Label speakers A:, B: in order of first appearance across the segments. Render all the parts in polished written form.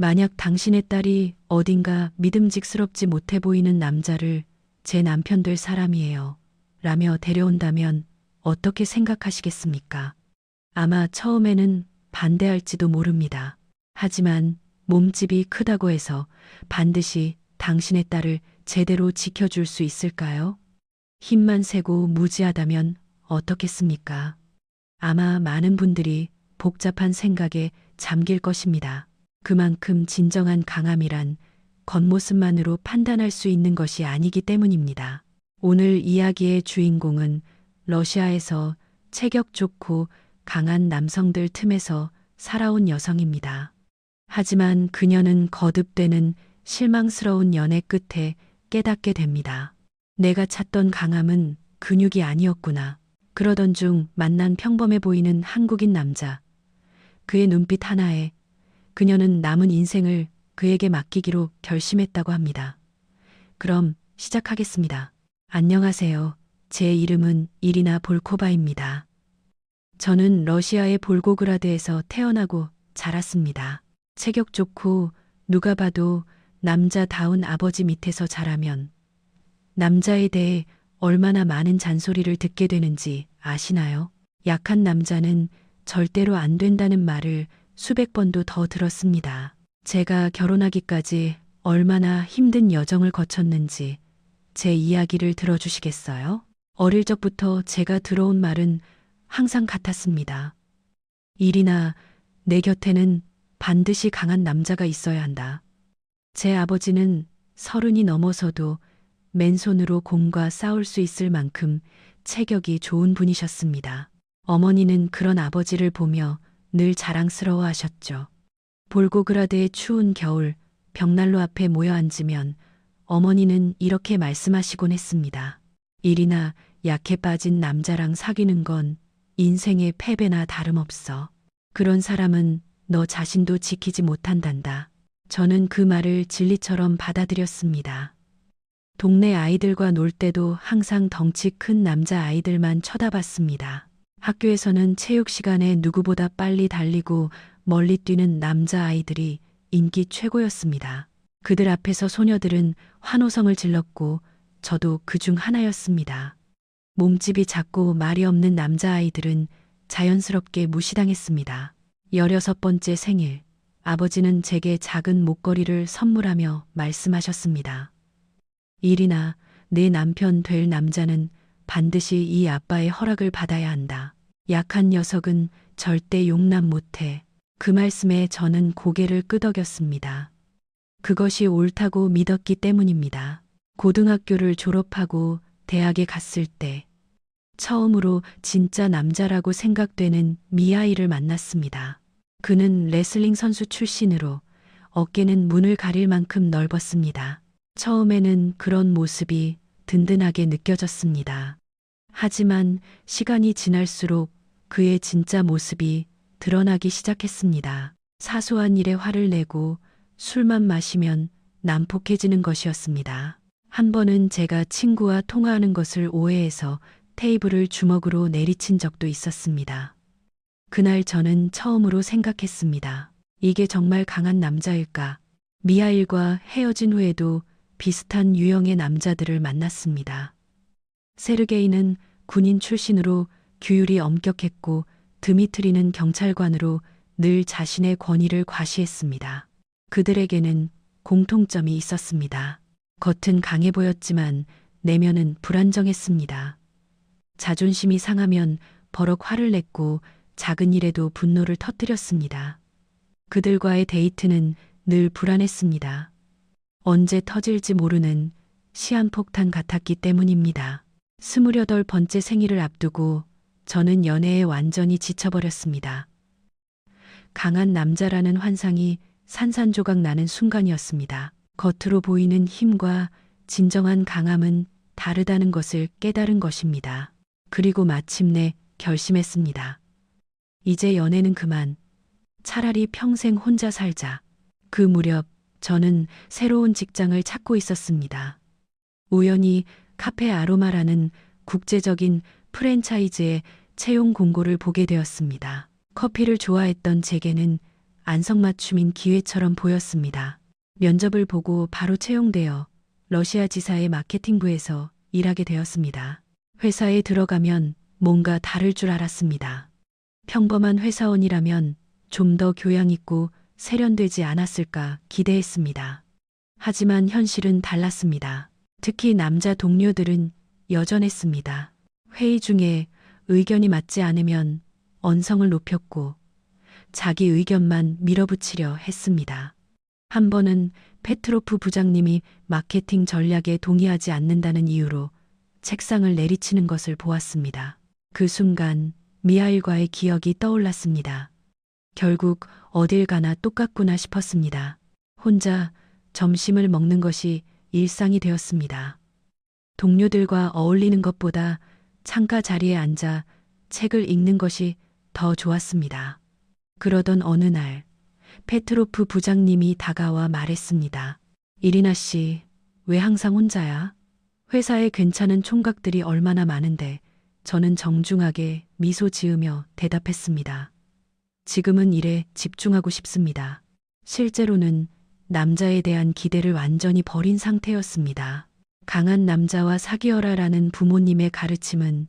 A: 만약 당신의 딸이 어딘가 믿음직스럽지 못해 보이는 남자를 제 남편 될 사람이에요 라며 데려온다면 어떻게 생각하시겠습니까? 아마 처음에는 반대할지도 모릅니다. 하지만 몸집이 크다고 해서 반드시 당신의 딸을 제대로 지켜줄 수 있을까요? 힘만 세고 무지하다면 어떻겠습니까? 아마 많은 분들이 복잡한 생각에 잠길 것입니다. 그만큼 진정한 강함이란 겉모습만으로 판단할 수 있는 것이 아니기 때문입니다. 오늘 이야기의 주인공은 러시아에서 체격 좋고 강한 남성들 틈에서 살아온 여성입니다. 하지만 그녀는 거듭되는 실망스러운 연애 끝에 깨닫게 됩니다. 내가 찾던 강함은 근육이 아니었구나. 그러던 중 만난 평범해 보이는 한국인 남자. 그의 눈빛 하나에 그녀는 남은 인생을 그에게 맡기기로 결심했다고 합니다. 그럼 시작하겠습니다. 안녕하세요. 제 이름은 이리나 볼코바입니다. 저는 러시아의 볼고그라드에서 태어나고 자랐습니다. 체격 좋고 누가 봐도 남자다운 아버지 밑에서 자라면 남자에 대해 얼마나 많은 잔소리를 듣게 되는지 아시나요? 약한 남자는 절대로 안 된다는 말을 수백 번도 더 들었습니다. 제가 결혼하기까지 얼마나 힘든 여정을 거쳤는지 제 이야기를 들어주시겠어요? 어릴 적부터 제가 들어온 말은 항상 같았습니다. 이리나, 내 곁에는 반드시 강한 남자가 있어야 한다. 제 아버지는 30이 넘어서도 맨손으로 곰과 싸울 수 있을 만큼 체격이 좋은 분이셨습니다. 어머니는 그런 아버지를 보며 늘 자랑스러워 하셨죠. 볼고그라드의 추운 겨울 벽난로 앞에 모여 앉으면 어머니는 이렇게 말씀하시곤 했습니다. 이리나, 약해 빠진 남자랑 사귀는 건 인생의 패배나 다름없어. 그런 사람은 너 자신도 지키지 못한단다. 저는 그 말을 진리처럼 받아들였습니다. 동네 아이들과 놀 때도 항상 덩치 큰 남자 아이들만 쳐다봤습니다. 학교에서는 체육 시간에 누구보다 빨리 달리고 멀리 뛰는 남자 아이들이 인기 최고였습니다. 그들 앞에서 소녀들은 환호성을 질렀고 저도 그중 하나였습니다. 몸집이 작고 말이 없는 남자아이들은 자연스럽게 무시당했습니다. 16번째 생일, 아버지는 제게 작은 목걸이를 선물하며 말씀하셨습니다. 이리나, 내 남편 될 남자는 반드시 이 아빠의 허락을 받아야 한다. 약한 녀석은 절대 용납 못해. 그 말씀에 저는 고개를 끄덕였습니다. 그것이 옳다고 믿었기 때문입니다. 고등학교를 졸업하고 대학에 갔을 때 처음으로 진짜 남자라고 생각되는 미아이를 만났습니다. 그는 레슬링 선수 출신으로 어깨는 문을 가릴 만큼 넓었습니다. 처음에는 그런 모습이 든든하게 느껴졌습니다. 하지만 시간이 지날수록 그의 진짜 모습이 드러나기 시작했습니다. 사소한 일에 화를 내고 술만 마시면 난폭해지는 것이었습니다. 한 번은 제가 친구와 통화하는 것을 오해해서 테이블을 주먹으로 내리친 적도 있었습니다. 그날 저는 처음으로 생각했습니다. 이게 정말 강한 남자일까? 미하일과 헤어진 후에도 비슷한 유형의 남자들을 만났습니다. 세르게이는 군인 출신으로 규율이 엄격했고 드미트리는 경찰관으로 늘 자신의 권위를 과시했습니다. 그들에게는 공통점이 있었습니다. 겉은 강해 보였지만 내면은 불안정했습니다. 자존심이 상하면 버럭 화를 냈고 작은 일에도 분노를 터뜨렸습니다. 그들과의 데이트는 늘 불안했습니다. 언제 터질지 모르는 시한폭탄 같았기 때문입니다. 28번째 생일을 앞두고 저는 연애에 완전히 지쳐버렸습니다. 강한 남자라는 환상이 산산조각 나는 순간이었습니다. 겉으로 보이는 힘과 진정한 강함은 다르다는 것을 깨달은 것입니다. 그리고 마침내 결심했습니다. 이제 연애는 그만. 차라리 평생 혼자 살자. 그 무렵 저는 새로운 직장을 찾고 있었습니다. 우연히 카페 아로마라는 국제적인 프랜차이즈의 채용 공고를 보게 되었습니다. 커피를 좋아했던 제게는 안성맞춤인 기회처럼 보였습니다. 면접을 보고 바로 채용되어 러시아 지사의 마케팅부에서 일하게 되었습니다. 회사에 들어가면 뭔가 다를 줄 알았습니다. 평범한 회사원이라면 좀 더 교양 있고 세련되지 않았을까 기대했습니다. 하지만 현실은 달랐습니다. 특히 남자 동료들은 여전했습니다. 회의 중에 의견이 맞지 않으면 언성을 높였고 자기 의견만 밀어붙이려 했습니다. 한 번은 페트로프 부장님이 마케팅 전략에 동의하지 않는다는 이유로 책상을 내리치는 것을 보았습니다. 그 순간 미하일과의 기억이 떠올랐습니다. 결국 어딜 가나 똑같구나 싶었습니다. 혼자 점심을 먹는 것이 일상이 되었습니다. 동료들과 어울리는 것보다 창가 자리에 앉아 책을 읽는 것이 더 좋았습니다. 그러던 어느 날 페트로프 부장님이 다가와 말했습니다. 이리나 씨, 왜 항상 혼자야? 회사에 괜찮은 총각들이 얼마나 많은데. 저는 정중하게 미소 지으며 대답했습니다. 지금은 일에 집중하고 싶습니다. 실제로는 남자에 대한 기대를 완전히 버린 상태였습니다. 강한 남자와 사귀어라라는 부모님의 가르침은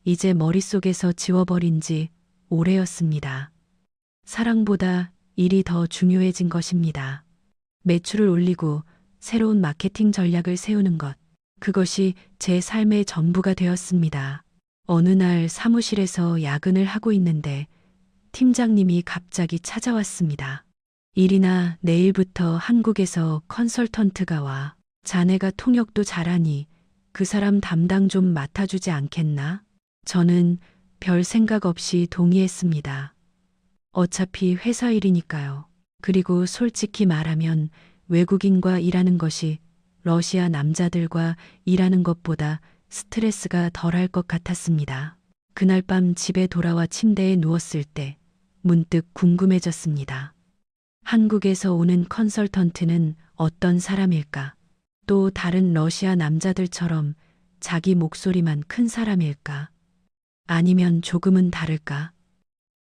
A: 이제 머릿속에서 지워버린 지 오래였습니다. 사랑보다 일이 더 중요해진 것입니다. 매출을 올리고 새로운 마케팅 전략을 세우는 것, 그것이 제 삶의 전부가 되었습니다. 어느 날 사무실에서 야근을 하고 있는데 팀장님이 갑자기 찾아왔습니다. 이리나, 내일부터 한국에서 컨설턴트가 와. 자네가 통역도 잘하니 그 사람 담당 좀 맡아주지 않겠나? 저는 별 생각 없이 동의했습니다. 어차피 회사 일이니까요. 그리고 솔직히 말하면 외국인과 일하는 것이 러시아 남자들과 일하는 것보다 스트레스가 덜할 것 같았습니다. 그날 밤 집에 돌아와 침대에 누웠을 때 문득 궁금해졌습니다. 한국에서 오는 컨설턴트는 어떤 사람일까? 또 다른 러시아 남자들처럼 자기 목소리만 큰 사람일까? 아니면 조금은 다를까?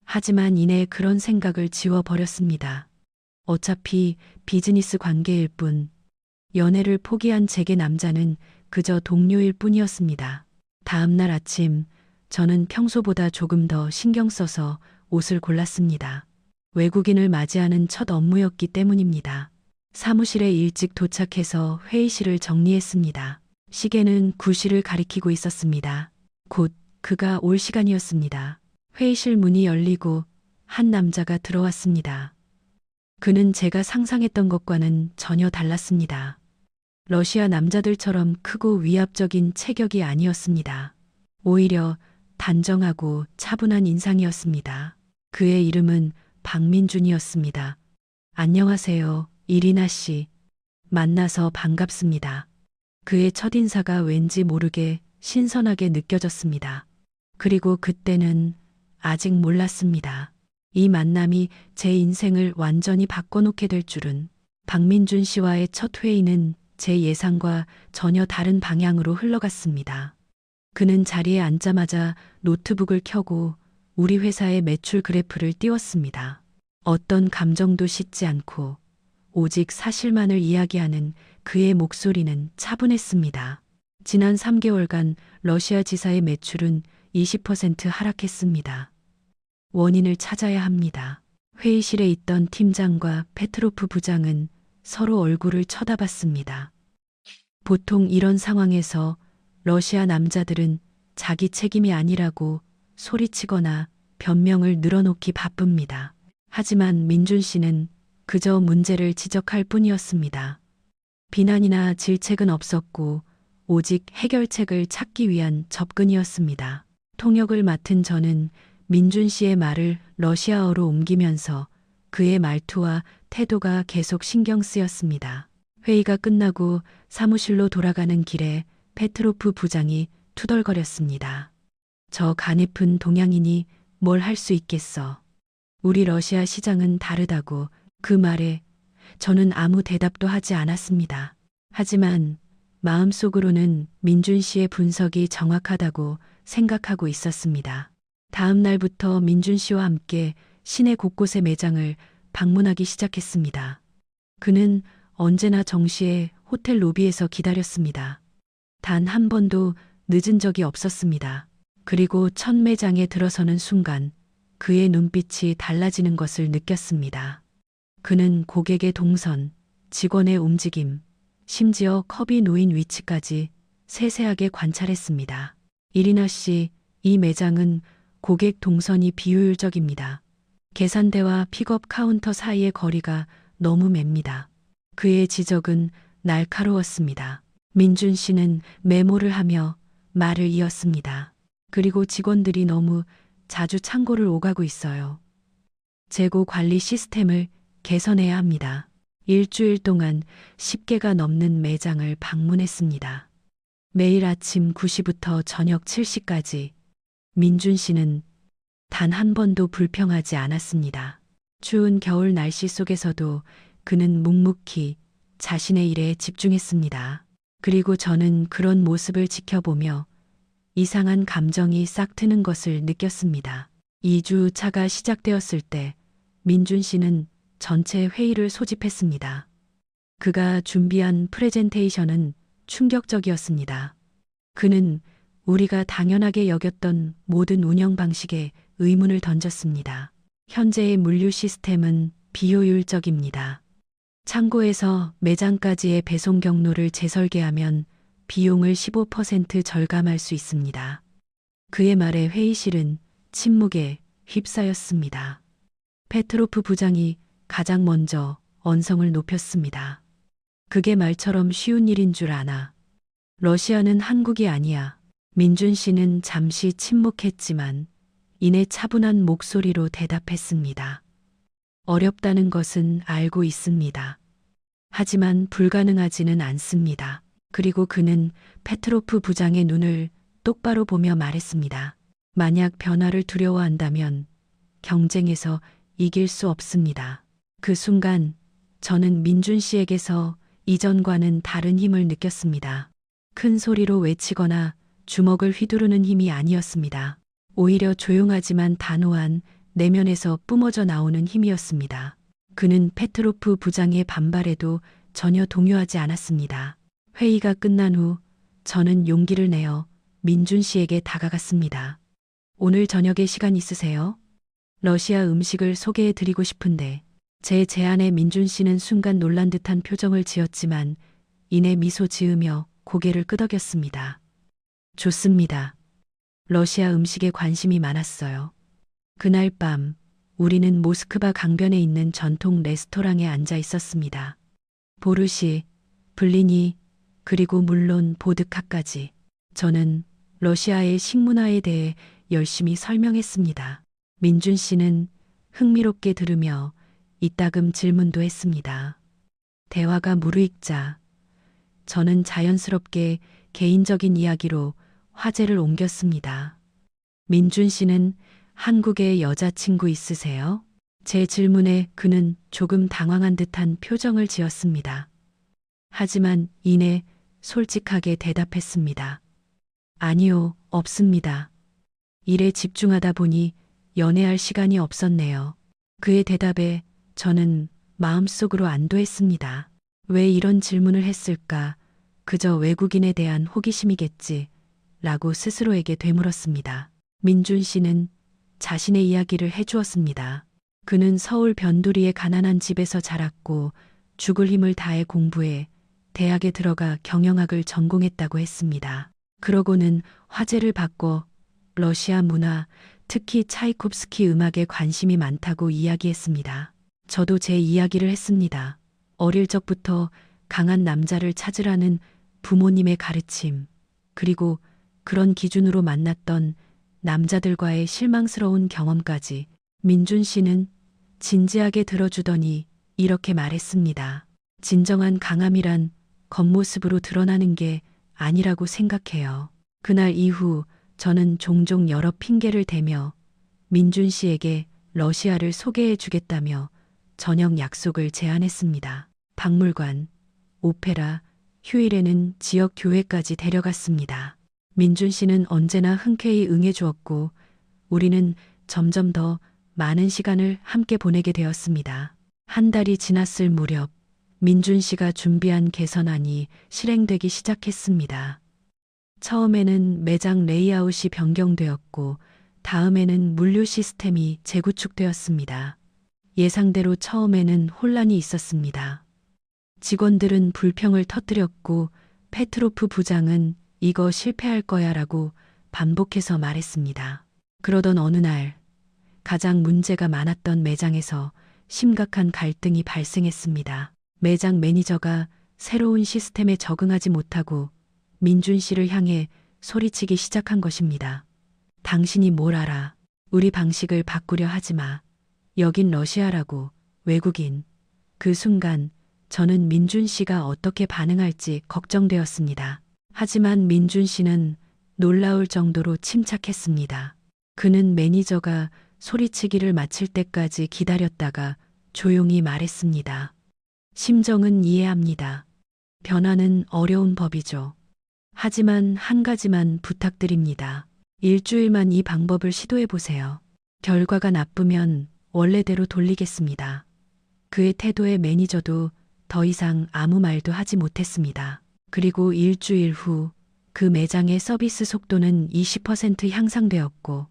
A: 하지만 이내 그런 생각을 지워버렸습니다. 어차피 비즈니스 관계일 뿐, 연애를 포기한 제게 남자는 그저 동료일 뿐이었습니다. 다음 날 아침, 저는 평소보다 조금 더 신경 써서 옷을 골랐습니다. 외국인을 맞이하는 첫 업무였기 때문입니다. 사무실에 일찍 도착해서 회의실을 정리했습니다. 시계는 9시를 가리키고 있었습니다. 곧 그가 올 시간이었습니다. 회의실 문이 열리고 한 남자가 들어왔습니다. 그는 제가 상상했던 것과는 전혀 달랐습니다. 러시아 남자들처럼 크고 위압적인 체격이 아니었습니다. 오히려 단정하고 차분한 인상이었습니다. 그의 이름은 박민준이었습니다. 안녕하세요, 이리나 씨. 만나서 반갑습니다. 그의 첫인사가 왠지 모르게 신선하게 느껴졌습니다. 그리고 그때는 아직 몰랐습니다. 이 만남이 제 인생을 완전히 바꿔놓게 될 줄은. 박민준 씨와의 첫 회의는 제 예상과 전혀 다른 방향으로 흘러갔습니다. 그는 자리에 앉자마자 노트북을 켜고 우리 회사의 매출 그래프를 띄웠습니다. 어떤 감정도 싣지 않고 오직 사실만을 이야기하는 그의 목소리는 차분했습니다. 지난 3개월간 러시아 지사의 매출은 20% 하락했습니다. 원인을 찾아야 합니다. 회의실에 있던 팀장과 페트로프 부장은 서로 얼굴을 쳐다봤습니다. 보통 이런 상황에서 러시아 남자들은 자기 책임이 아니라고 소리치거나 변명을 늘어놓기 바쁩니다. 하지만 민준 씨는 그저 문제를 지적할 뿐이었습니다. 비난이나 질책은 없었고 오직 해결책을 찾기 위한 접근이었습니다. 통역을 맡은 저는 민준 씨의 말을 러시아어로 옮기면서 그의 말투와 태도가 계속 신경 쓰였습니다. 회의가 끝나고 사무실로 돌아가는 길에 페트로프 부장이 투덜거렸습니다. 저 가냘픈 동양인이 뭘 할 수 있겠어. 우리 러시아 시장은 다르다고. 그 말에 저는 아무 대답도 하지 않았습니다. 하지만 마음속으로는 민준 씨의 분석이 정확하다고 생각하고 있었습니다. 다음 날부터 민준 씨와 함께 시내 곳곳의 매장을 방문하기 시작했습니다. 그는 언제나 정시에 호텔 로비에서 기다렸습니다. 단 한 번도 늦은 적이 없었습니다. 그리고 첫 매장에 들어서는 순간 그의 눈빛이 달라지는 것을 느꼈습니다. 그는 고객의 동선, 직원의 움직임, 심지어 컵이 놓인 위치까지 세세하게 관찰했습니다. 이리나 씨, 이 매장은 고객 동선이 비효율적입니다. 계산대와 픽업 카운터 사이의 거리가 너무 맵니다. 그의 지적은 날카로웠습니다. 민준 씨는 메모를 하며 말을 이었습니다. 그리고 직원들이 너무 자주 창고를 오가고 있어요. 재고 관리 시스템을 개선해야 합니다. 일주일 동안 10개가 넘는 매장을 방문했습니다. 매일 아침 9시부터 저녁 7시까지 민준 씨는 단 한 번도 불평하지 않았습니다. 추운 겨울 날씨 속에서도 그는 묵묵히 자신의 일에 집중했습니다. 그리고 저는 그런 모습을 지켜보며 이상한 감정이 싹 트는 것을 느꼈습니다. 2주 차가 시작되었을 때 민준 씨는 전체 회의를 소집했습니다. 그가 준비한 프레젠테이션은 충격적이었습니다. 그는 우리가 당연하게 여겼던 모든 운영 방식에 의문을 던졌습니다. 현재의 물류 시스템은 비효율적입니다. 창고에서 매장까지의 배송 경로를 재설계하면 비용을 15% 절감할 수 있습니다. 그의 말에 회의실은 침묵에 휩싸였습니다. 페트로프 부장이 가장 먼저 언성을 높였습니다. 그게 말처럼 쉬운 일인 줄 아나. 러시아는 한국이 아니야. 민준 씨는 잠시 침묵했지만 이내 차분한 목소리로 대답했습니다. 어렵다는 것은 알고 있습니다. 하지만 불가능하지는 않습니다. 그리고 그는 페트로프 부장의 눈을 똑바로 보며 말했습니다. 만약 변화를 두려워한다면 경쟁에서 이길 수 없습니다. 그 순간 저는 민준 씨에게서 이전과는 다른 힘을 느꼈습니다. 큰 소리로 외치거나 주먹을 휘두르는 힘이 아니었습니다. 오히려 조용하지만 단호한 내면에서 뿜어져 나오는 힘이었습니다. 그는 페트로프 부장의 반발에도 전혀 동요하지 않았습니다. 회의가 끝난 후 저는 용기를 내어 민준 씨에게 다가갔습니다. 오늘 저녁에 시간 있으세요? 러시아 음식을 소개해 드리고 싶은데. 제 제안에 민준 씨는 순간 놀란 듯한 표정을 지었지만 이내 미소 지으며 고개를 끄덕였습니다. 좋습니다. 러시아 음식에 관심이 많았어요. 그날 밤 우리는 모스크바 강변에 있는 전통 레스토랑에 앉아 있었습니다. 보르시, 블리니, 그리고 물론 보드카까지. 저는 러시아의 식문화에 대해 열심히 설명했습니다. 민준 씨는 흥미롭게 들으며 이따금 질문도 했습니다. 대화가 무르익자 저는 자연스럽게 개인적인 이야기로 화제를 옮겼습니다. 민준 씨는 한국에 여자친구 있으세요? 제 질문에 그는 조금 당황한 듯한 표정을 지었습니다. 하지만 이내 솔직하게 대답했습니다. 아니요, 없습니다. 일에 집중하다 보니 연애할 시간이 없었네요. 그의 대답에 저는 마음속으로 안도했습니다. 왜 이런 질문을 했을까? 그저 외국인에 대한 호기심이겠지. 라고 스스로에게 되물었습니다. 민준 씨는 자신의 이야기를 해주었습니다. 그는 서울 변두리의 가난한 집에서 자랐고 죽을 힘을 다해 공부해 대학에 들어가 경영학을 전공했다고 했습니다. 그러고는 화제를 바꿔 러시아 문화, 특히 차이콥스키 음악에 관심이 많다고 이야기했습니다. 저도 제 이야기를 했습니다. 어릴 적부터 강한 남자를 찾으라는 부모님의 가르침, 그리고 그런 기준으로 만났던 남자들과의 실망스러운 경험까지. 민준 씨는 진지하게 들어주더니 이렇게 말했습니다. 진정한 강함이란 겉모습으로 드러나는 게 아니라고 생각해요. 그날 이후 저는 종종 여러 핑계를 대며 민준 씨에게 러시아를 소개해 주겠다며 저녁 약속을 제안했습니다. 박물관, 오페라, 휴일에는 지역 교회까지 데려갔습니다. 민준 씨는 언제나 흔쾌히 응해주었고 우리는 점점 더 많은 시간을 함께 보내게 되었습니다. 한 달이 지났을 무렵 민준 씨가 준비한 개선안이 실행되기 시작했습니다. 처음에는 매장 레이아웃이 변경되었고 다음에는 물류 시스템이 재구축되었습니다. 예상대로 처음에는 혼란이 있었습니다. 직원들은 불평을 터뜨렸고 페트로프 부장은 이거 실패할 거야 라고 반복해서 말했습니다. 그러던 어느 날 가장 문제가 많았던 매장에서 심각한 갈등이 발생했습니다. 매장 매니저가 새로운 시스템에 적응하지 못하고 민준 씨를 향해 소리치기 시작한 것입니다. 당신이 뭘 알아? 우리 방식을 바꾸려 하지 마. 여긴 러시아라고, 외국인. 그 순간 저는 민준 씨가 어떻게 반응할지 걱정되었습니다. 하지만 민준 씨는 놀라울 정도로 침착했습니다. 그는 매니저가 소리치기를 마칠 때까지 기다렸다가 조용히 말했습니다. 심정은 이해합니다. 변화는 어려운 법이죠. 하지만 한 가지만 부탁드립니다. 일주일만 이 방법을 시도해 보세요. 결과가 나쁘면 원래대로 돌리겠습니다. 그의 태도에 매니저도 더 이상 아무 말도 하지 못했습니다. 그리고 일주일 후 그 매장의 서비스 속도는 20% 향상되었고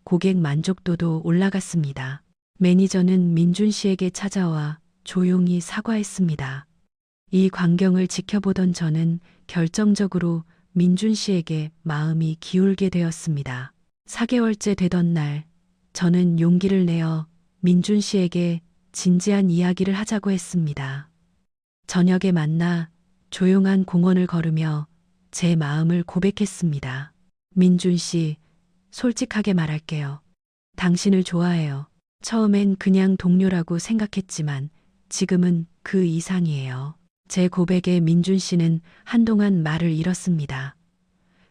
A: 고객 만족도도 올라갔습니다. 매니저는 민준 씨에게 찾아와 조용히 사과했습니다. 이 광경을 지켜보던 저는 결정적으로 민준 씨에게 마음이 기울게 되었습니다. 4개월째 되던 날, 저는 용기를 내어 민준 씨에게 진지한 이야기를 하자고 했습니다. 저녁에 만나 조용한 공원을 걸으며 제 마음을 고백했습니다. 민준 씨, 솔직하게 말할게요. 당신을 좋아해요. 처음엔 그냥 동료라고 생각했지만 지금은 그 이상이에요. 제 고백에 민준 씨는 한동안 말을 잃었습니다.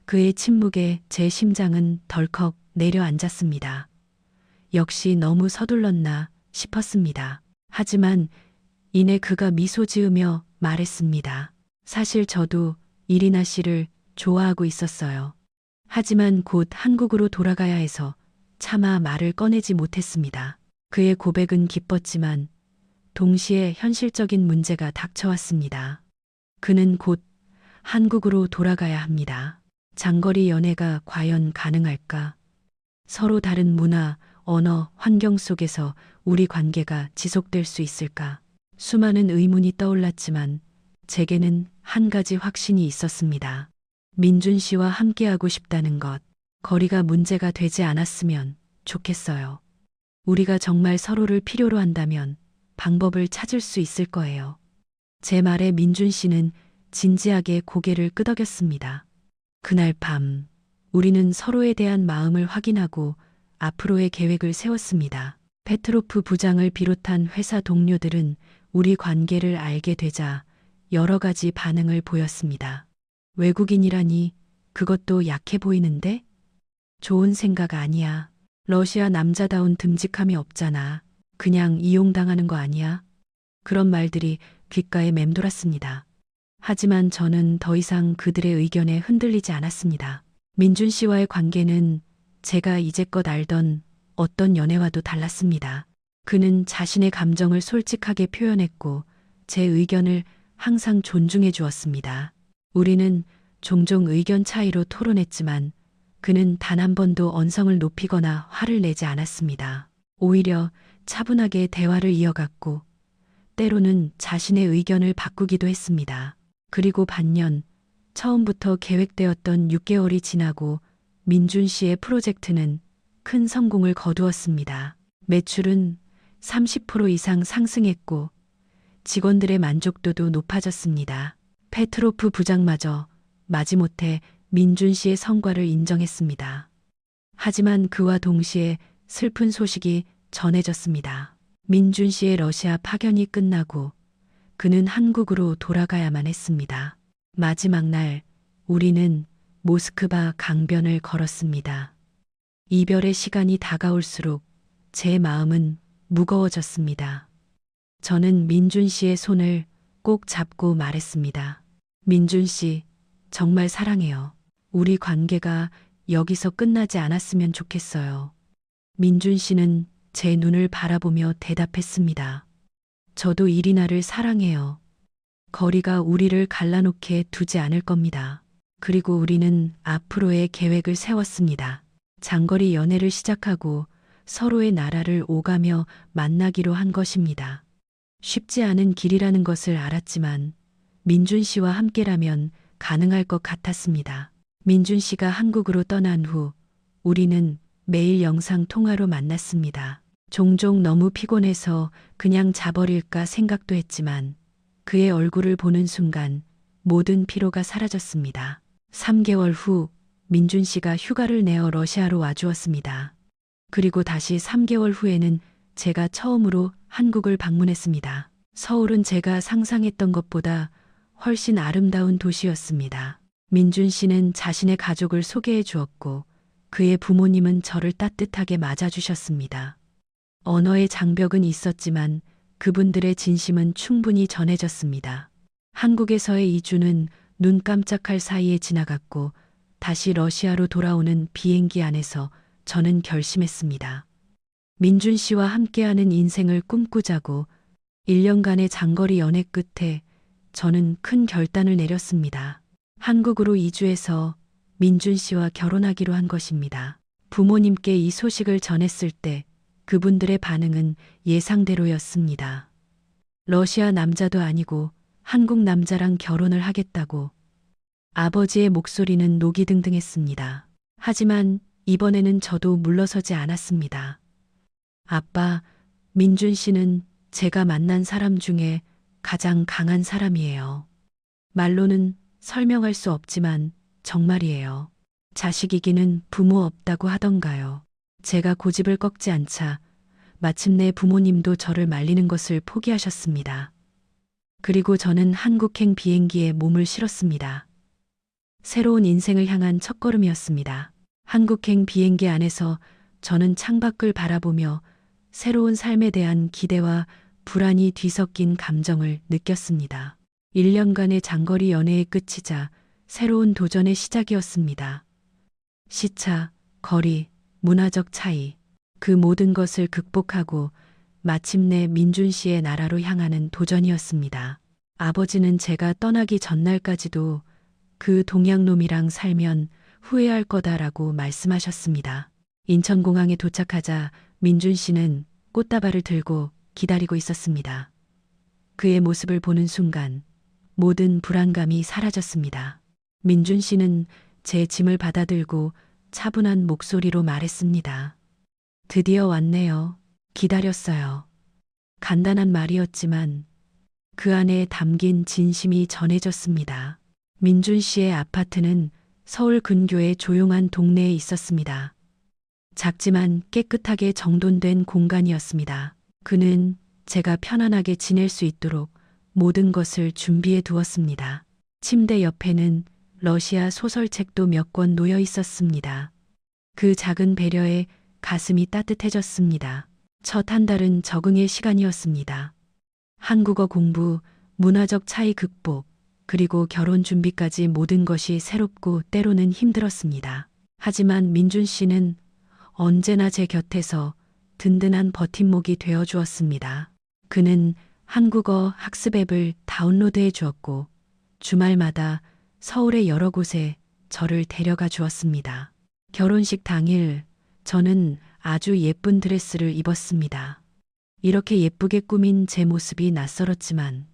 A: 그의 침묵에 제 심장은 덜컥 내려앉았습니다. 역시 너무 서둘렀나 싶었습니다. 하지만 이내 그가 미소 지으며 말했습니다. 사실 저도 이리나 씨를 좋아하고 있었어요. 하지만 곧 한국으로 돌아가야 해서 차마 말을 꺼내지 못했습니다. 그의 고백은 기뻤지만 동시에 현실적인 문제가 닥쳐왔습니다. 그는 곧 한국으로 돌아가야 합니다. 장거리 연애가 과연 가능할까? 서로 다른 문화, 언어, 환경 속에서 우리 관계가 지속될 수 있을까? 수많은 의문이 떠올랐지만 제게는 한 가지 확신이 있었습니다. 민준 씨와 함께하고 싶다는 것, 거리가 문제가 되지 않았으면 좋겠어요. 우리가 정말 서로를 필요로 한다면 방법을 찾을 수 있을 거예요. 제 말에 민준 씨는 진지하게 고개를 끄덕였습니다. 그날 밤, 우리는 서로에 대한 마음을 확인하고 앞으로의 계획을 세웠습니다. 페트로프 부장을 비롯한 회사 동료들은 우리 관계를 알게 되자 여러 가지 반응을 보였습니다. 외국인이라니 그것도 약해 보이는데? 좋은 생각 아니야. 러시아 남자다운 듬직함이 없잖아. 그냥 이용당하는 거 아니야? 그런 말들이 귓가에 맴돌았습니다. 하지만 저는 더 이상 그들의 의견에 흔들리지 않았습니다. 민준 씨와의 관계는 제가 이제껏 알던 어떤 연애와도 달랐습니다. 그는 자신의 감정을 솔직하게 표현했고 제 의견을 항상 존중해 주었습니다. 우리는 종종 의견 차이로 토론했지만 그는 단 한 번도 언성을 높이거나 화를 내지 않았습니다. 오히려 차분하게 대화를 이어갔고 때로는 자신의 의견을 바꾸기도 했습니다. 그리고 반년, 처음부터 계획되었던 6개월이 지나고 민준 씨의 프로젝트는 큰 성공을 거두었습니다. 매출은 30% 이상 상승했고 직원들의 만족도도 높아졌습니다. 페트로프 부장마저 마지못해 민준 씨의 성과를 인정했습니다. 하지만 그와 동시에 슬픈 소식이 전해졌습니다. 민준 씨의 러시아 파견이 끝나고 그는 한국으로 돌아가야만 했습니다. 마지막 날 우리는 모스크바 강변을 걸었습니다. 이별의 시간이 다가올수록 제 마음은 무거워졌습니다. 저는 민준 씨의 손을 꼭 잡고 말했습니다. 민준 씨, 정말 사랑해요. 우리 관계가 여기서 끝나지 않았으면 좋겠어요. 민준 씨는 제 눈을 바라보며 대답했습니다. 저도 이리나를 사랑해요. 거리가 우리를 갈라놓게 두지 않을 겁니다. 그리고 우리는 앞으로의 계획을 세웠습니다. 장거리 연애를 시작하고 서로의 나라를 오가며 만나기로 한 것입니다. 쉽지 않은 길이라는 것을 알았지만 민준 씨와 함께라면 가능할 것 같았습니다. 민준 씨가 한국으로 떠난 후 우리는 매일 영상 통화로 만났습니다. 종종 너무 피곤해서 그냥 자버릴까 생각도 했지만 그의 얼굴을 보는 순간 모든 피로가 사라졌습니다. 3개월 후 민준 씨가 휴가를 내어 러시아로 와주었습니다. 그리고 다시 3개월 후에는 제가 처음으로 한국을 방문했습니다. 서울은 제가 상상했던 것보다 훨씬 아름다운 도시였습니다. 민준 씨는 자신의 가족을 소개해 주었고 그의 부모님은 저를 따뜻하게 맞아주셨습니다. 언어의 장벽은 있었지만 그분들의 진심은 충분히 전해졌습니다. 한국에서의 2주는 눈 깜짝할 사이에 지나갔고 다시 러시아로 돌아오는 비행기 안에서 저는 결심했습니다. 민준 씨와 함께하는 인생을 꿈꾸자고 1년간의 장거리 연애 끝에 저는 큰 결단을 내렸습니다. 한국으로 이주해서 민준 씨와 결혼하기로 한 것입니다. 부모님께 이 소식을 전했을 때 그분들의 반응은 예상대로였습니다. 러시아 남자도 아니고 한국 남자랑 결혼을 하겠다고. 아버지의 목소리는 노기등등했습니다. 하지만 이번에는 저도 물러서지 않았습니다. 아빠, 민준 씨는 제가 만난 사람 중에 가장 강한 사람이에요. 말로는 설명할 수 없지만 정말이에요. 자식이기는 부모 없다고 하던가요. 제가 고집을 꺾지 않자 마침내 부모님도 저를 말리는 것을 포기하셨습니다. 그리고 저는 한국행 비행기에 몸을 실었습니다. 새로운 인생을 향한 첫걸음이었습니다. 한국행 비행기 안에서 저는 창밖을 바라보며 새로운 삶에 대한 기대와 불안이 뒤섞인 감정을 느꼈습니다. 1년간의 장거리 연애의 끝이자 새로운 도전의 시작이었습니다. 시차, 거리, 문화적 차이, 그 모든 것을 극복하고 마침내 민준 씨의 나라로 향하는 도전이었습니다. 아버지는 제가 떠나기 전날까지도 그 동양놈이랑 살면 후회할 거다라고 말씀하셨습니다. 인천공항에 도착하자 민준 씨는 꽃다발을 들고 기다리고 있었습니다. 그의 모습을 보는 순간 모든 불안감이 사라졌습니다. 민준 씨는 제 짐을 받아들고 차분한 목소리로 말했습니다. 드디어 왔네요. 기다렸어요. 간단한 말이었지만 그 안에 담긴 진심이 전해졌습니다. 민준 씨의 아파트는 서울 근교의 조용한 동네에 있었습니다. 작지만 깨끗하게 정돈된 공간이었습니다. 그는 제가 편안하게 지낼 수 있도록 모든 것을 준비해 두었습니다. 침대 옆에는 러시아 소설책도 몇 권 놓여 있었습니다. 그 작은 배려에 가슴이 따뜻해졌습니다. 첫 한 달은 적응의 시간이었습니다. 한국어 공부, 문화적 차이 극복, 그리고 결혼 준비까지 모든 것이 새롭고 때로는 힘들었습니다. 하지만 민준 씨는 언제나 제 곁에서 든든한 버팀목이 되어 주었습니다. 그는 한국어 학습 앱을 다운로드해 주었고 주말마다 서울의 여러 곳에 저를 데려가 주었습니다. 결혼식 당일 저는 아주 예쁜 드레스를 입었습니다. 이렇게 예쁘게 꾸민 제 모습이 낯설었지만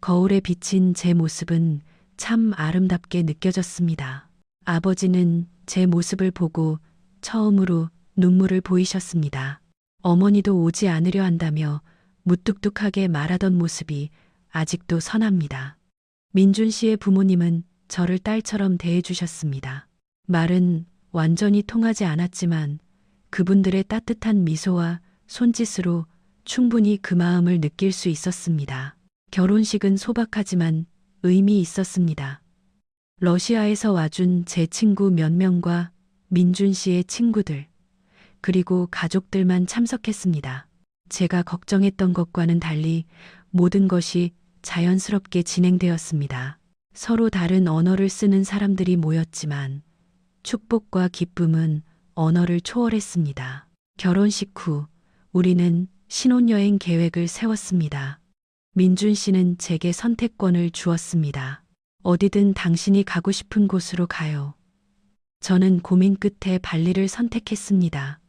A: 거울에 비친 제 모습은 참 아름답게 느껴졌습니다. 아버지는 제 모습을 보고 처음으로 눈물을 보이셨습니다. 어머니도 오지 않으려 한다며 무뚝뚝하게 말하던 모습이 아직도 선합니다. 민준 씨의 부모님은 저를 딸처럼 대해주셨습니다. 말은 완전히 통하지 않았지만 그분들의 따뜻한 미소와 손짓으로 충분히 그 마음을 느낄 수 있었습니다. 결혼식은 소박하지만 의미 있었습니다. 러시아에서 와준 제 친구 몇 명과 민준 씨의 친구들, 그리고 가족들만 참석했습니다. 제가 걱정했던 것과는 달리 모든 것이 자연스럽게 진행되었습니다. 서로 다른 언어를 쓰는 사람들이 모였지만 축복과 기쁨은 언어를 초월했습니다. 결혼식 후 우리는 신혼여행 계획을 세웠습니다. 민준 씨는 제게 선택권을 주었습니다. 어디든 당신이 가고 싶은 곳으로 가요. 저는 고민 끝에 발리를 선택했습니다.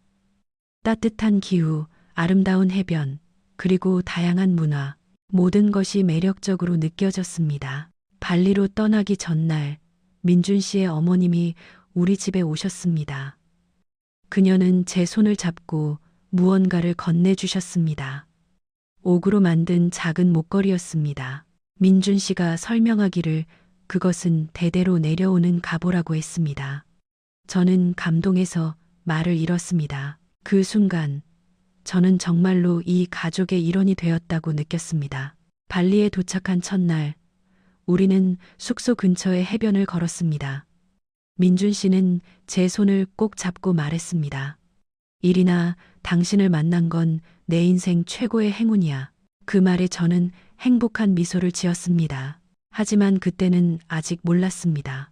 A: 따뜻한 기후, 아름다운 해변, 그리고 다양한 문화, 모든 것이 매력적으로 느껴졌습니다. 발리로 떠나기 전날 민준 씨의 어머님이 우리 집에 오셨습니다. 그녀는 제 손을 잡고 무언가를 건네주셨습니다. 옥으로 만든 작은 목걸이였습니다. 민준 씨가 설명하기를 그것은 대대로 내려오는 가보라고 했습니다. 저는 감동해서 말을 잃었습니다. 그 순간 저는 정말로 이 가족의 일원이 되었다고 느꼈습니다. 발리에 도착한 첫날 우리는 숙소 근처의 해변을 걸었습니다. 민준 씨는 제 손을 꼭 잡고 말했습니다. 이리나, 당신을 만난 건 내 인생 최고의 행운이야. 그 말에 저는 행복한 미소를 지었습니다. 하지만 그때는 아직 몰랐습니다.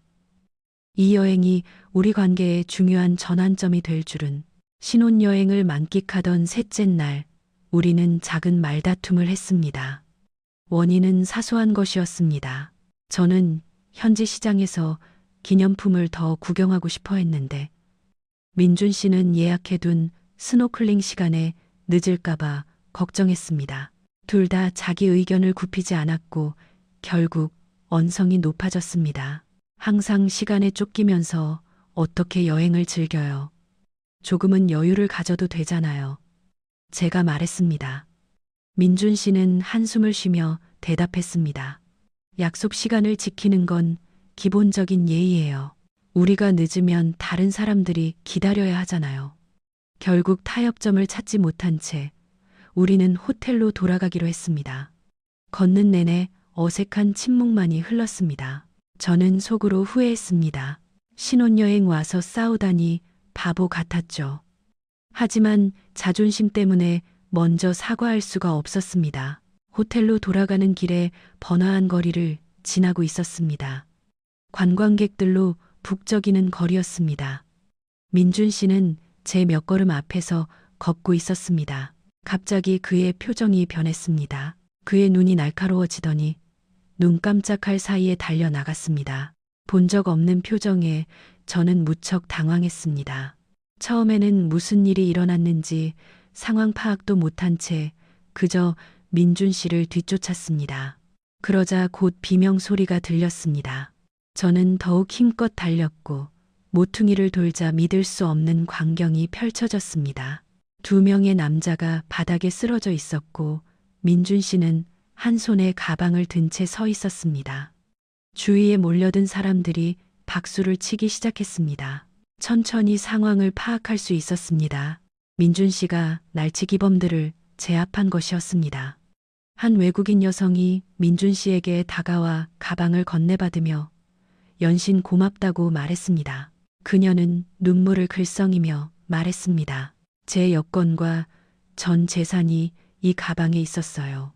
A: 이 여행이 우리 관계에 중요한 전환점이 될 줄은. 신혼여행을 만끽하던 셋째 날, 우리는 작은 말다툼을 했습니다. 원인은 사소한 것이었습니다. 저는 현지 시장에서 기념품을 더 구경하고 싶어 했는데, 민준 씨는 예약해둔 스노클링 시간에 늦을까봐 걱정했습니다. 둘 다 자기 의견을 굽히지 않았고, 결국 언성이 높아졌습니다. 항상 시간에 쫓기면서 어떻게 여행을 즐겨요? 조금은 여유를 가져도 되잖아요. 제가 말했습니다. 민준 씨는 한숨을 쉬며 대답했습니다. 약속 시간을 지키는 건 기본적인 예의예요. 우리가 늦으면 다른 사람들이 기다려야 하잖아요. 결국 타협점을 찾지 못한 채 우리는 호텔로 돌아가기로 했습니다. 걷는 내내 어색한 침묵만이 흘렀습니다. 저는 속으로 후회했습니다. 신혼여행 와서 싸우다니 바보 같았죠. 하지만 자존심 때문에 먼저 사과할 수가 없었습니다. 호텔로 돌아가는 길에 번화한 거리를 지나고 있었습니다. 관광객들로 북적이는 거리였습니다. 민준 씨는 제 몇 걸음 앞에서 걷고 있었습니다. 갑자기 그의 표정이 변했습니다. 그의 눈이 날카로워지더니 눈 깜짝할 사이에 달려나갔습니다. 본 적 없는 표정에 저는 무척 당황했습니다. 처음에는 무슨 일이 일어났는지 상황 파악도 못한 채 그저 민준 씨를 뒤쫓았습니다. 그러자 곧 비명 소리가 들렸습니다. 저는 더욱 힘껏 달렸고 모퉁이를 돌자 믿을 수 없는 광경이 펼쳐졌습니다. 두 명의 남자가 바닥에 쓰러져 있었고 민준 씨는 한 손에 가방을 든 채 서 있었습니다. 주위에 몰려든 사람들이 박수를 치기 시작했습니다. 천천히 상황을 파악할 수 있었습니다. 민준 씨가 날치기범들을 제압한 것이었습니다. 한 외국인 여성이 민준 씨에게 다가와 가방을 건네받으며 연신 고맙다고 말했습니다. 그녀는 눈물을 글썽이며 말했습니다. 제 여권과 전 재산이 이 가방에 있었어요.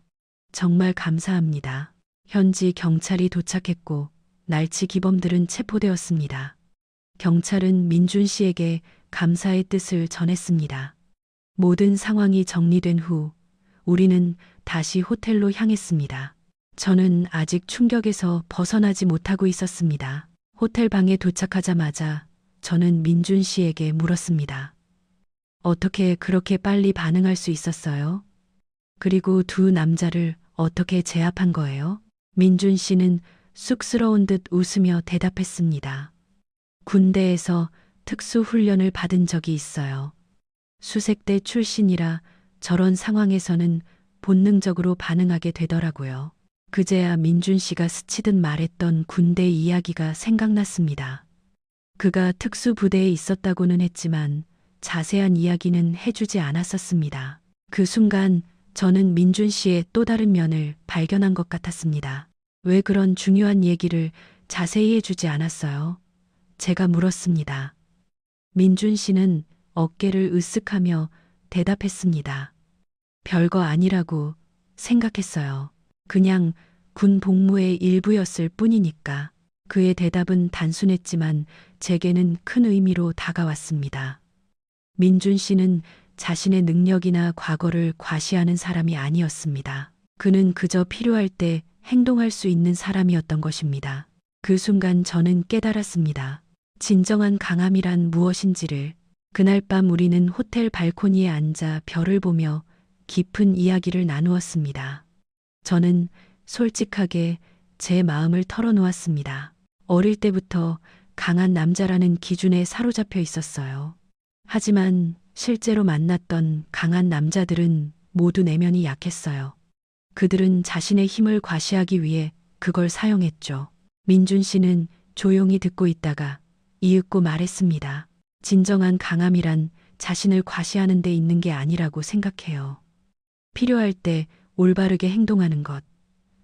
A: 정말 감사합니다. 현지 경찰이 도착했고 날치기범들은 체포되었습니다. 경찰은 민준 씨에게 감사의 뜻을 전했습니다. 모든 상황이 정리된 후 우리는 다시 호텔로 향했습니다. 저는 아직 충격에서 벗어나지 못하고 있었습니다. 호텔 방에 도착하자마자 저는 민준 씨에게 물었습니다. 어떻게 그렇게 빨리 반응할 수 있었어요? 그리고 두 남자를 어떻게 제압한 거예요? 민준 씨는 쑥스러운 듯 웃으며 대답했습니다. 군대에서 특수훈련을 받은 적이 있어요. 수색대 출신이라 저런 상황에서는 본능적으로 반응하게 되더라고요. 그제야 민준 씨가 스치듯 말했던 군대 이야기가 생각났습니다. 그가 특수부대에 있었다고는 했지만 자세한 이야기는 해주지 않았었습니다. 그 순간 저는 민준 씨의 또 다른 면을 발견한 것 같았습니다. 왜 그런 중요한 얘기를 자세히 해주지 않았어요? 제가 물었습니다. 민준 씨는 어깨를 으쓱하며 대답했습니다. 별거 아니라고 생각했어요. 그냥 군 복무의 일부였을 뿐이니까. 그의 대답은 단순했지만 제게는 큰 의미로 다가왔습니다. 민준 씨는 자신의 능력이나 과거를 과시하는 사람이 아니었습니다. 그는 그저 필요할 때 행동할 수 있는 사람이었던 것입니다. 그 순간 저는 깨달았습니다. 진정한 강함이란 무엇인지를. 그날 밤 우리는 호텔 발코니에 앉아 별을 보며 깊은 이야기를 나누었습니다. 저는 솔직하게 제 마음을 털어놓았습니다. 어릴 때부터 강한 남자라는 기준에 사로잡혀 있었어요. 하지만 실제로 만났던 강한 남자들은 모두 내면이 약했어요. 그들은 자신의 힘을 과시하기 위해 그걸 사용했죠. 민준 씨는 조용히 듣고 있다가 이윽고 말했습니다. 진정한 강함이란 자신을 과시하는 데 있는 게 아니라고 생각해요. 필요할 때 올바르게 행동하는 것.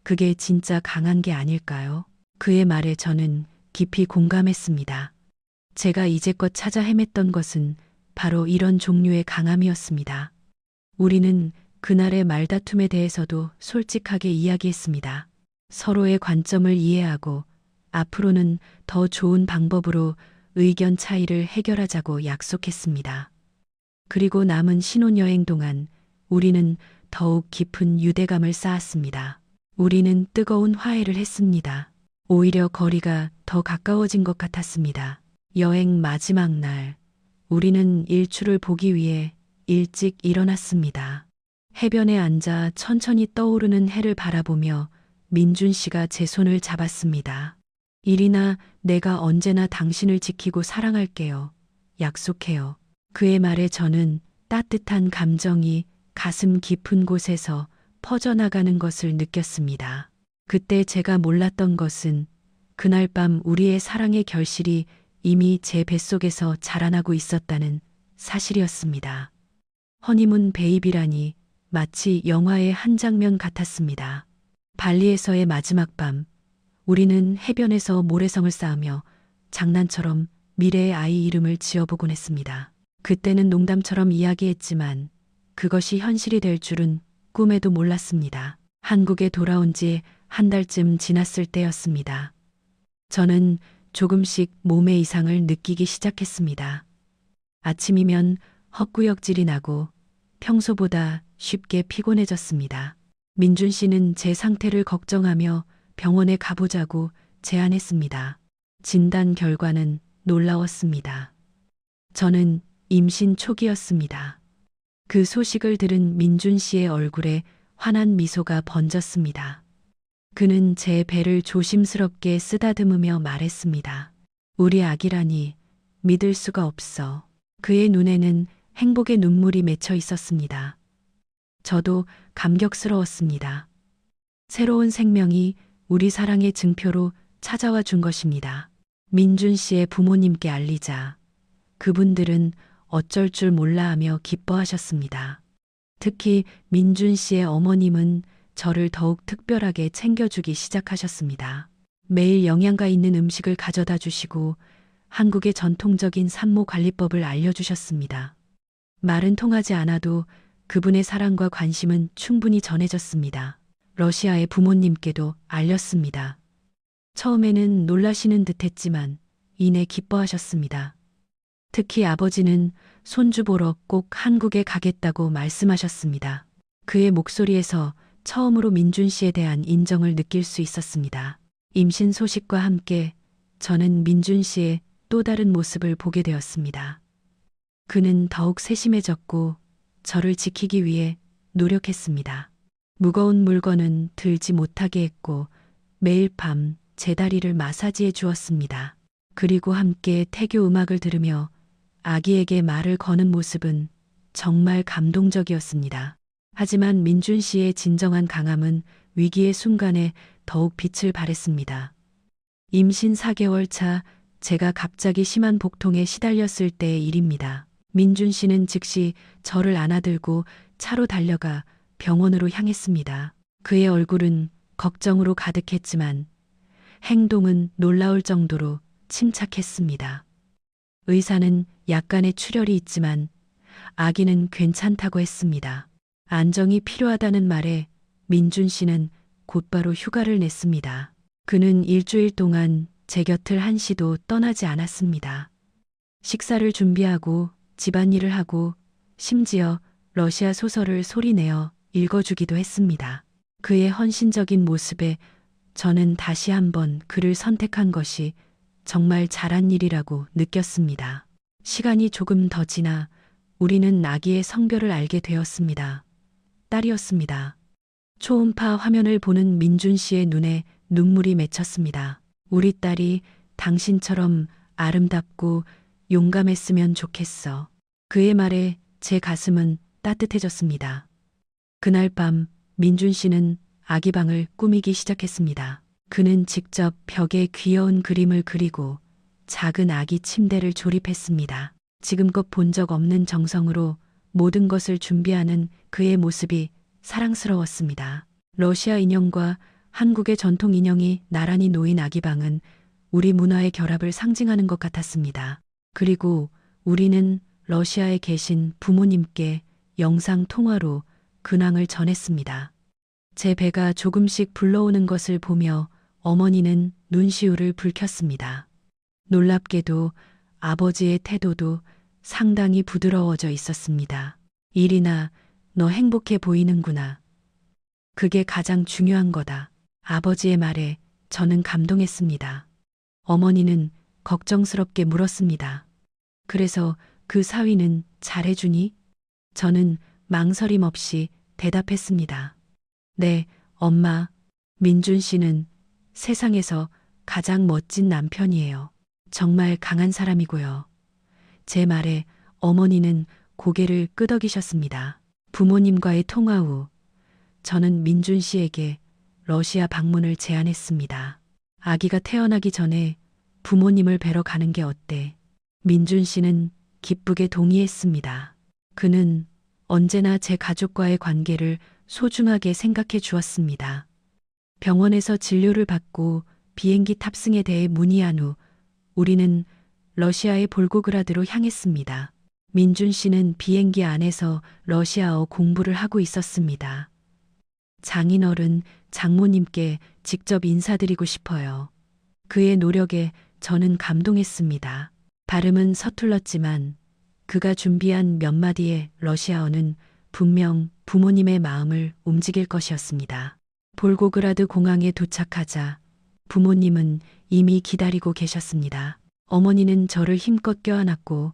A: 그게 진짜 강한 게 아닐까요? 그의 말에 저는 깊이 공감했습니다. 제가 이제껏 찾아 헤맸던 것은 바로 이런 종류의 강함이었습니다. 우리는 그날의 말다툼에 대해서도 솔직하게 이야기했습니다. 서로의 관점을 이해하고 앞으로는 더 좋은 방법으로 의견 차이를 해결하자고 약속했습니다. 그리고 남은 신혼여행 동안 우리는 더욱 깊은 유대감을 쌓았습니다. 우리는 뜨거운 화해를 했습니다. 오히려 거리가 더 가까워진 것 같았습니다. 여행 마지막 날, 우리는 일출을 보기 위해 일찍 일어났습니다. 해변에 앉아 천천히 떠오르는 해를 바라보며 민준 씨가 제 손을 잡았습니다. 이리나, 내가 언제나 당신을 지키고 사랑할게요. 약속해요. 그의 말에 저는 따뜻한 감정이 가슴 깊은 곳에서 퍼져나가는 것을 느꼈습니다. 그때 제가 몰랐던 것은 그날 밤 우리의 사랑의 결실이 이미 제 뱃속에서 자라나고 있었다는 사실이었습니다. 허니문 베이비라니 마치 영화의 한 장면 같았습니다. 발리에서의 마지막 밤, 우리는 해변에서 모래성을 쌓으며 장난처럼 미래의 아이 이름을 지어보곤 했습니다. 그때는 농담처럼 이야기했지만 그것이 현실이 될 줄은 꿈에도 몰랐습니다. 한국에 돌아온 지 한 달쯤 지났을 때였습니다. 저는 조금씩 몸의 이상을 느끼기 시작했습니다. 아침이면 헛구역질이 나고 평소보다 쉽게 피곤해졌습니다. 민준 씨는 제 상태를 걱정하며 병원에 가보자고 제안했습니다. 진단 결과는 놀라웠습니다. 저는 임신 초기였습니다. 그 소식을 들은 민준 씨의 얼굴에 환한 미소가 번졌습니다. 그는 제 배를 조심스럽게 쓰다듬으며 말했습니다. 우리 아기라니 믿을 수가 없어. 그의 눈에는 행복의 눈물이 맺혀 있었습니다. 저도 감격스러웠습니다. 새로운 생명이 우리 사랑의 증표로 찾아와 준 것입니다. 민준 씨의 부모님께 알리자 그분들은 어쩔 줄 몰라 하며 기뻐하셨습니다. 특히 민준 씨의 어머님은 저를 더욱 특별하게 챙겨주기 시작하셨습니다. 매일 영양가 있는 음식을 가져다 주시고 한국의 전통적인 산모 관리법을 알려주셨습니다. 말은 통하지 않아도 그분의 사랑과 관심은 충분히 전해졌습니다. 러시아의 부모님께도 알렸습니다. 처음에는 놀라시는 듯 했지만 이내 기뻐하셨습니다. 특히 아버지는 손주 보러 꼭 한국에 가겠다고 말씀하셨습니다. 그의 목소리에서 처음으로 민준 씨에 대한 인정을 느낄 수 있었습니다. 임신 소식과 함께 저는 민준 씨의 또 다른 모습을 보게 되었습니다. 그는 더욱 세심해졌고 저를 지키기 위해 노력했습니다. 무거운 물건은 들지 못하게 했고 매일 밤 제 다리를 마사지해 주었습니다. 그리고 함께 태교 음악을 들으며 아기에게 말을 거는 모습은 정말 감동적이었습니다. 하지만 민준 씨의 진정한 강함은 위기의 순간에 더욱 빛을 발했습니다. 임신 4개월 차 제가 갑자기 심한 복통에 시달렸을 때의 일입니다. 민준 씨는 즉시 저를 안아들고 차로 달려가 병원으로 향했습니다. 그의 얼굴은 걱정으로 가득했지만 행동은 놀라울 정도로 침착했습니다. 의사는 약간의 출혈이 있지만 아기는 괜찮다고 했습니다. 안정이 필요하다는 말에 민준 씨는 곧바로 휴가를 냈습니다. 그는 일주일 동안 제 곁을 한시도 떠나지 않았습니다. 식사를 준비하고 집안일을 하고 심지어 러시아 소설을 소리내어 읽어주기도 했습니다. 그의 헌신적인 모습에 저는 다시 한번 그를 선택한 것이 정말 잘한 일이라고 느꼈습니다. 시간이 조금 더 지나 우리는 아기의 성별을 알게 되었습니다. 딸이었습니다. 초음파 화면을 보는 민준 씨의 눈에 눈물이 맺혔습니다. 우리 딸이 당신처럼 아름답고 용감했으면 좋겠어. 그의 말에 제 가슴은 따뜻해졌습니다. 그날 밤 민준 씨는 아기 방을 꾸미기 시작했습니다. 그는 직접 벽에 귀여운 그림을 그리고 작은 아기 침대를 조립했습니다. 지금껏 본 적 없는 정성으로 모든 것을 준비하는 그의 모습이 사랑스러웠습니다. 러시아 인형과 한국의 전통 인형이 나란히 놓인 아기방은 우리 문화의 결합을 상징하는 것 같았습니다. 그리고 우리는 러시아에 계신 부모님께 영상 통화로 근황을 전했습니다. 제 배가 조금씩 불러오는 것을 보며 어머니는 눈시울을 붉혔습니다. 놀랍게도 아버지의 태도도 상당히 부드러워져 있었습니다. 이리나, 너 행복해 보이는구나. 그게 가장 중요한 거다. 아버지의 말에 저는 감동했습니다. 어머니는 걱정스럽게 물었습니다. 그래서 그 사위는 잘해주니? 저는 망설임 없이 대답했습니다. 네, 엄마. 민준 씨는 세상에서 가장 멋진 남편이에요. 정말 강한 사람이고요. 제 말에 어머니는 고개를 끄덕이셨습니다. 부모님과의 통화 후 저는 민준 씨에게 러시아 방문을 제안했습니다. 아기가 태어나기 전에 부모님을 뵈러 가는 게 어때? 민준 씨는 기쁘게 동의했습니다. 그는 언제나 제 가족과의 관계를 소중하게 생각해 주었습니다. 병원에서 진료를 받고 비행기 탑승에 대해 문의한 후 우리는 러시아의 볼고그라드로 향했습니다. 민준 씨는 비행기 안에서 러시아어 공부를 하고 있었습니다. 장인어른, 장모님께 직접 인사드리고 싶어요. 그의 노력에 저는 감동했습니다. 발음은 서툴렀지만 그가 준비한 몇 마디의 러시아어는 분명 부모님의 마음을 움직일 것이었습니다. 볼고그라드 공항에 도착하자 부모님은 이미 기다리고 계셨습니다. 어머니는 저를 힘껏 껴안았고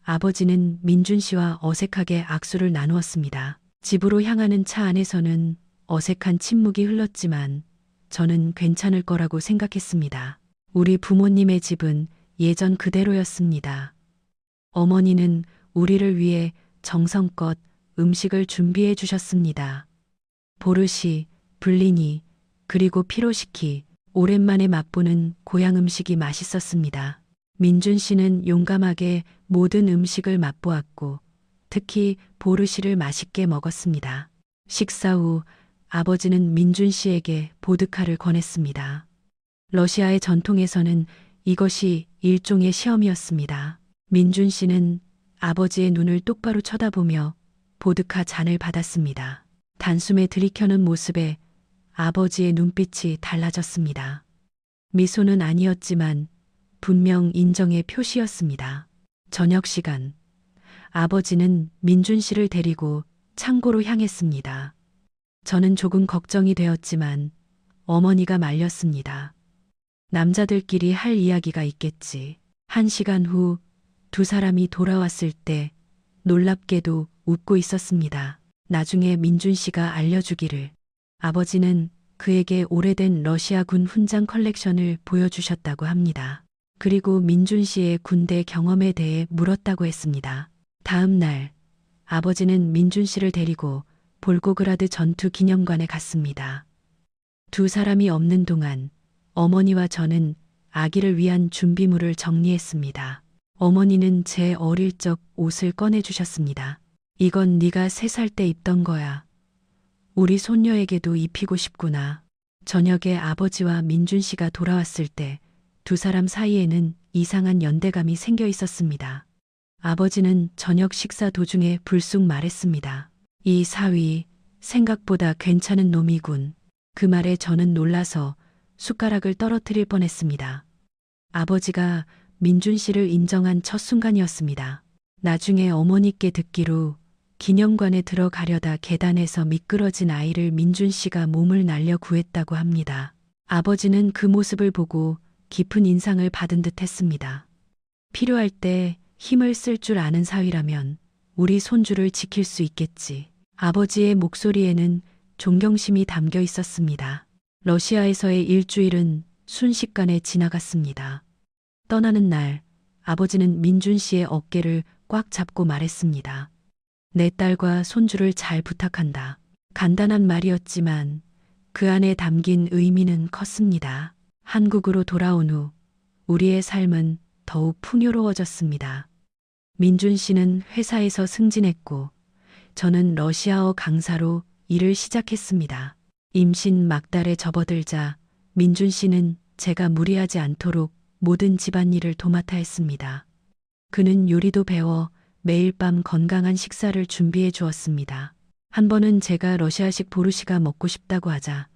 A: 아버지는 민준 씨와 어색하게 악수를 나누었습니다. 집으로 향하는 차 안에서는 어색한 침묵이 흘렀지만 저는 괜찮을 거라고 생각했습니다. 우리 부모님의 집은 예전 그대로였습니다. 어머니는 우리를 위해 정성껏 음식을 준비해 주셨습니다. 보르시, 블리니, 그리고 피로시키, 오랜만에 맛보는 고향 음식이 맛있었습니다. 민준 씨는 용감하게 모든 음식을 맛보았고 특히 보르시를 맛있게 먹었습니다. 식사 후 아버지는 민준 씨에게 보드카를 권했습니다. 러시아의 전통에서는 이것이 일종의 시험이었습니다. 민준 씨는 아버지의 눈을 똑바로 쳐다보며 보드카 잔을 받았습니다. 단숨에 들이켜는 모습에 아버지의 눈빛이 달라졌습니다. 미소는 아니었지만 분명 인정의 표시였습니다. 저녁 시간, 아버지는 민준 씨를 데리고 창고로 향했습니다. 저는 조금 걱정이 되었지만 어머니가 말렸습니다. 남자들끼리 할 이야기가 있겠지. 1시간 후 두 사람이 돌아왔을 때 놀랍게도 웃고 있었습니다. 나중에 민준 씨가 알려주기를 아버지는 그에게 오래된 러시아군 훈장 컬렉션을 보여주셨다고 합니다. 그리고 민준 씨의 군대 경험에 대해 물었다고 했습니다. 다음 날 아버지는 민준 씨를 데리고 볼고그라드 전투 기념관에 갔습니다. 두 사람이 없는 동안 어머니와 저는 아기를 위한 준비물을 정리했습니다. 어머니는 제 어릴 적 옷을 꺼내주셨습니다. 이건 네가 3살 때 입던 거야. 우리 손녀에게도 입히고 싶구나. 저녁에 아버지와 민준 씨가 돌아왔을 때 두 사람 사이에는 이상한 연대감이 생겨 있었습니다. 아버지는 저녁 식사 도중에 불쑥 말했습니다. 이 사위 생각보다 괜찮은 놈이군. 그 말에 저는 놀라서 숟가락을 떨어뜨릴 뻔했습니다. 아버지가 민준 씨를 인정한 첫 순간이었습니다. 나중에 어머니께 듣기로 기념관에 들어가려다 계단에서 미끄러진 아이를 민준 씨가 몸을 날려 구했다고 합니다. 아버지는 그 모습을 보고 깊은 인상을 받은 듯 했습니다. 필요할 때 힘을 쓸 줄 아는 사위라면 우리 손주를 지킬 수 있겠지. 아버지의 목소리에는 존경심이 담겨 있었습니다. 러시아에서의 일주일은 순식간에 지나갔습니다. 떠나는 날 아버지는 민준 씨의 어깨를 꽉 잡고 말했습니다. 내 딸과 손주를 잘 부탁한다. 간단한 말이었지만 그 안에 담긴 의미는 컸습니다. 한국으로 돌아온 후 우리의 삶은 더욱 풍요로워졌습니다. 민준 씨는 회사에서 승진했고 저는 러시아어 강사로 일을 시작했습니다. 임신 막달에 접어들자 민준 씨는 제가 무리하지 않도록 모든 집안일을 도맡아 했습니다. 그는 요리도 배워 매일 밤 건강한 식사를 준비해 주었습니다. 한 번은 제가 러시아식 보르시가 먹고 싶다고 하자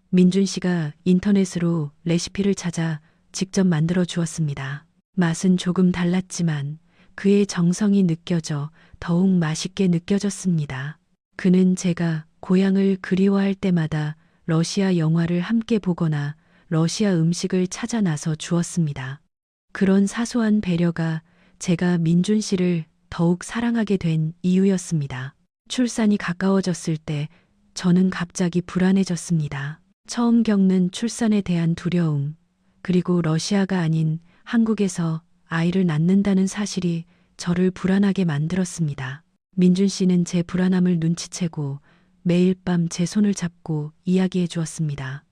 A: 민준 씨가 인터넷으로 레시피를 찾아 직접 만들어 주었습니다. 맛은 조금 달랐지만 그의 정성이 느껴져 더욱 맛있게 느껴졌습니다. 그는 제가 고향을 그리워할 때마다 러시아 영화를 함께 보거나 러시아 음식을 찾아 나서 주었습니다. 그런 사소한 배려가 제가 민준 씨를 더욱 사랑하게 된 이유였습니다. 출산이 가까워졌을 때 저는 갑자기 불안해졌습니다. 처음 겪는 출산에 대한 두려움, 그리고 러시아가 아닌 한국에서 아이를 낳는다는 사실이 저를 불안하게 만들었습니다. 민준 씨는 제 불안함을 눈치채고 매일 밤 제 손을 잡고 이야기해 주었습니다.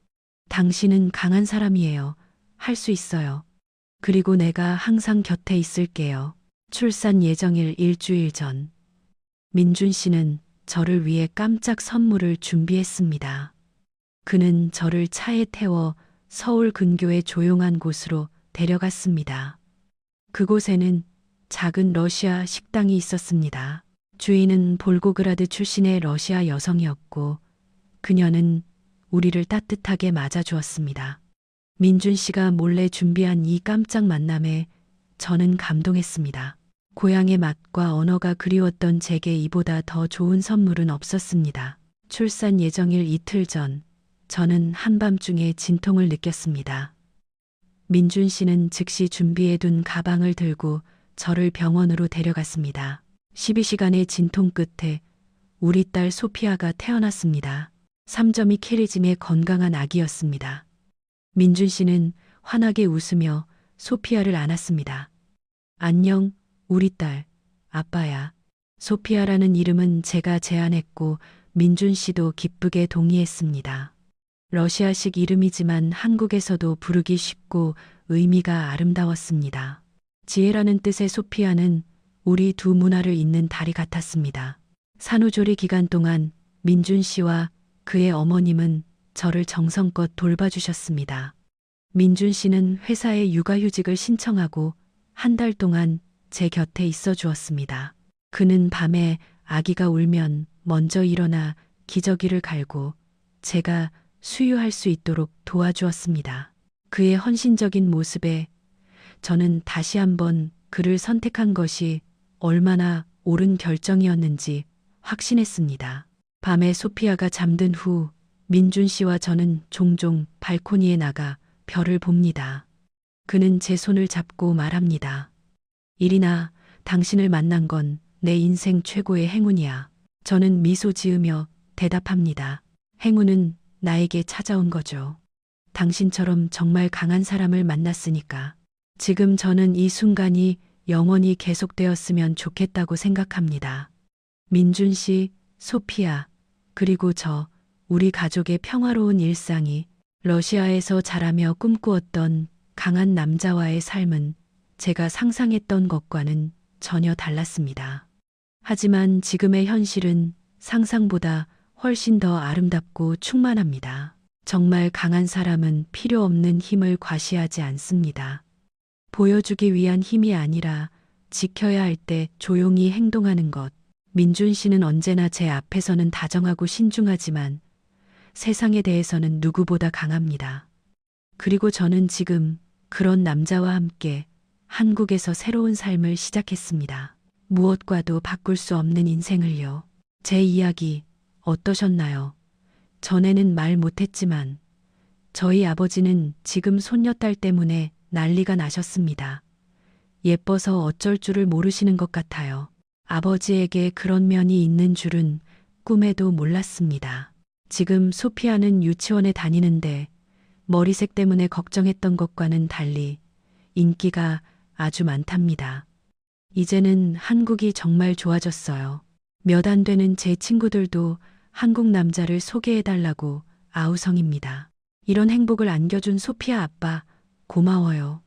A: 당신은 강한 사람이에요. 할 수 있어요. 그리고 내가 항상 곁에 있을게요. 출산 예정일 일주일 전, 민준 씨는 저를 위해 깜짝 선물을 준비했습니다. 그는 저를 차에 태워 서울 근교의 조용한 곳으로 데려갔습니다. 그곳에는 작은 러시아 식당이 있었습니다. 주인은 볼고그라드 출신의 러시아 여성이었고 그녀는 우리를 따뜻하게 맞아주었습니다. 민준 씨가 몰래 준비한 이 깜짝 만남에 저는 감동했습니다. 고향의 맛과 언어가 그리웠던 제게 이보다 더 좋은 선물은 없었습니다. 출산 예정일 이틀 전, 저는 한밤중에 진통을 느꼈습니다. 민준 씨는 즉시 준비해둔 가방을 들고 저를 병원으로 데려갔습니다. 12시간의 진통 끝에 우리 딸 소피아가 태어났습니다. 3.2 캐리즘의 건강한 아기였습니다. 민준 씨는 환하게 웃으며 소피아를 안았습니다. 안녕, 우리 딸, 아빠야. 소피아라는 이름은 제가 제안했고 민준 씨도 기쁘게 동의했습니다. 러시아식 이름이지만 한국에서도 부르기 쉽고 의미가 아름다웠습니다. 지혜라는 뜻의 소피아는 우리 두 문화를 잇는 달이 같았습니다. 산후조리 기간 동안 민준 씨와 그의 어머님은 저를 정성껏 돌봐주셨습니다. 민준 씨는 회사에 육아휴직을 신청하고 한 달 동안 제 곁에 있어 주었습니다. 그는 밤에 아기가 울면 먼저 일어나 기저귀를 갈고 제가 수유할 수 있도록 도와주었습니다. 그의 헌신적인 모습에 저는 다시 한번 그를 선택한 것이 얼마나 옳은 결정이었는지 확신했습니다. 밤에 소피아가 잠든 후 민준 씨와 저는 종종 발코니에 나가 별을 봅니다. 그는 제 손을 잡고 말합니다. 이리나, 당신을 만난 건 내 인생 최고의 행운이야. 저는 미소 지으며 대답합니다. 행운은 나에게 찾아온 거죠. 당신처럼 정말 강한 사람을 만났으니까. 지금 저는 이 순간이 영원히 계속되었으면 좋겠다고 생각합니다. 민준 씨, 소피아, 그리고 우리 가족의 평화로운 일상이 러시아에서 자라며 꿈꾸었던 강한 남자와의 삶은 제가 상상했던 것과는 전혀 달랐습니다. 하지만 지금의 현실은 상상보다 훨씬 더 아름답고 충만합니다. 정말 강한 사람은 필요 없는 힘을 과시하지 않습니다. 보여주기 위한 힘이 아니라 지켜야 할 때 조용히 행동하는 것. 민준 씨는 언제나 제 앞에서는 다정하고 신중하지만 세상에 대해서는 누구보다 강합니다. 그리고 저는 지금 그런 남자와 함께 한국에서 새로운 삶을 시작했습니다. 무엇과도 바꿀 수 없는 인생을요. 제 이야기 어떠셨나요? 전에는 말 못했지만 저희 아버지는 지금 손녀딸 때문에 난리가 나셨습니다. 예뻐서 어쩔 줄을 모르시는 것 같아요. 아버지에게 그런 면이 있는 줄은 꿈에도 몰랐습니다. 지금 소피아는 유치원에 다니는데 머리색 때문에 걱정했던 것과는 달리 인기가 아주 많답니다. 이제는 한국이 정말 좋아졌어요. 몇 안 되는 제 친구들도 한국 남자를 소개해달라고 아우성입니다. 이런 행복을 안겨준 소피아 아빠, 고마워요.